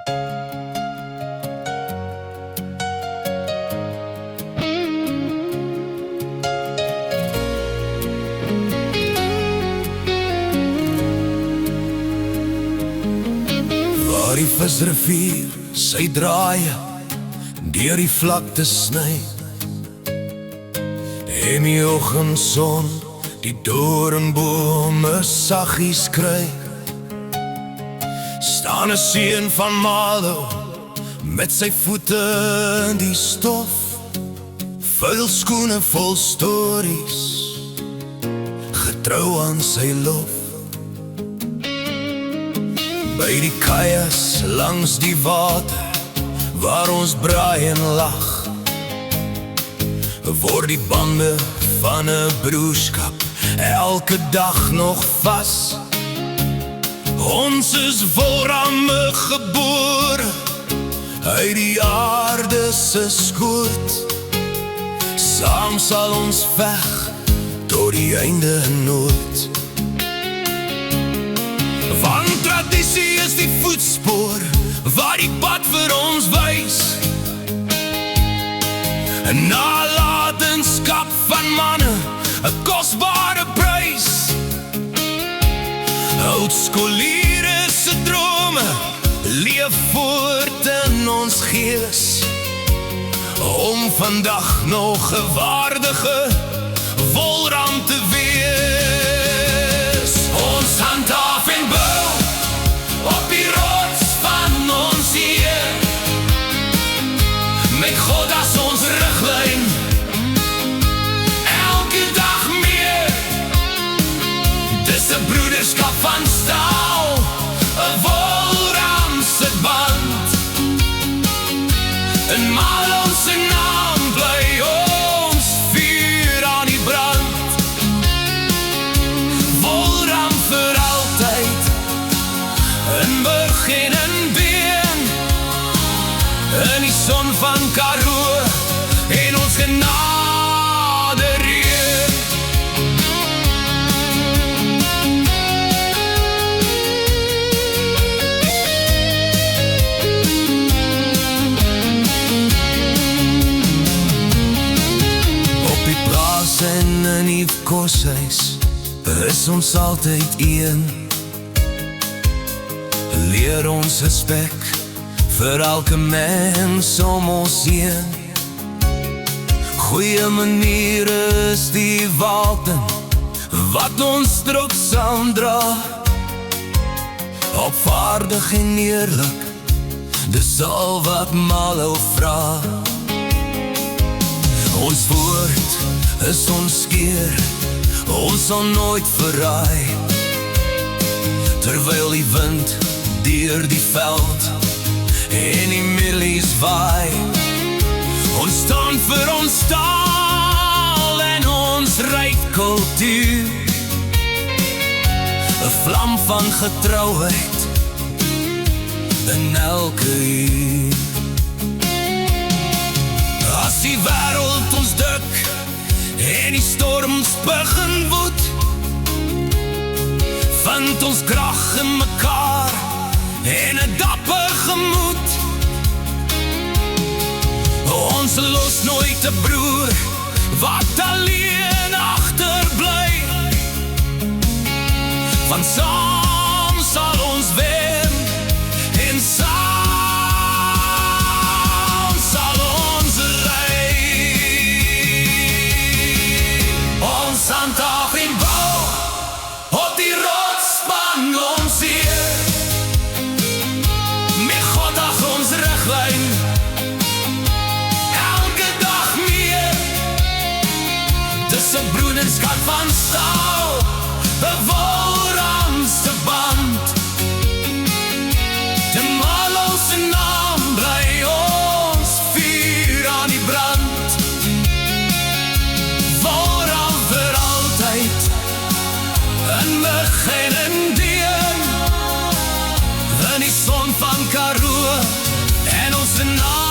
Waar die visrivier sy draaie deur die vlakte sny, en die oggendson die doornbome saggies kry, staan 'n seun van Malo met sy voete in die stof, vuil skoene vol stories, getrou aan sy lof. By die kaias langs die water, waar ons braai en lag, word die bande van 'n broerskap elke dag nog vas. Ons is voorramme gebore uit die aarde se skoot, saam sal ons veg tot die einde nooit. Van tradisie is die voetspoor wat die pad vir ons wys, 'n nalatenskap van manne, 'n kosbare prys. Oudskooliere se drome leef voort in ons gees, om vandag nog 'n waardige wolram te wees. Ons handhaaf en bou op die rots van ons Heer, met God as ons riglyn, elke dag meer. Dis 'n broederskap van staal, 'n wolramse band, en Malo se naam bly ons vuur aan die brand. Wolram vir altyd, in begin en been, in die son van Karoo, en ons genade reën. Op die plaas en in die koshuis is ons altyd een. Leer ons respek vir elke mens om ons heen. Goeie maniere is die wapen wat ons trots saamdra, opvaardig en eerlik, dis al wat Malo vra. Ons woord is ons keer, ons sal nooit verraai, terwyl die wind deur die veld en die mielies waai. Ons staan vir ons taal en ons ryk kultuur, 'n vlam van getrouheid in elke uur. As die wêreld ons druk en die storms begin woed, vind ons krag in mekaar en 'n dapper gemoed. Ons los nooit 'n broer wat alleen agterbly, want saam sal ons wen en saam sal ons ry. Ons handhaaf en bou op die rots van ons Heer, met God as ons riglyn, elke dag meer. Dis 'n broederskap van staal, 'n wolramse band, de Malo se naam bly ons vuur aan die brand. Wolram vir altyd, in begin en deen, in die son van Karoo, en ons naam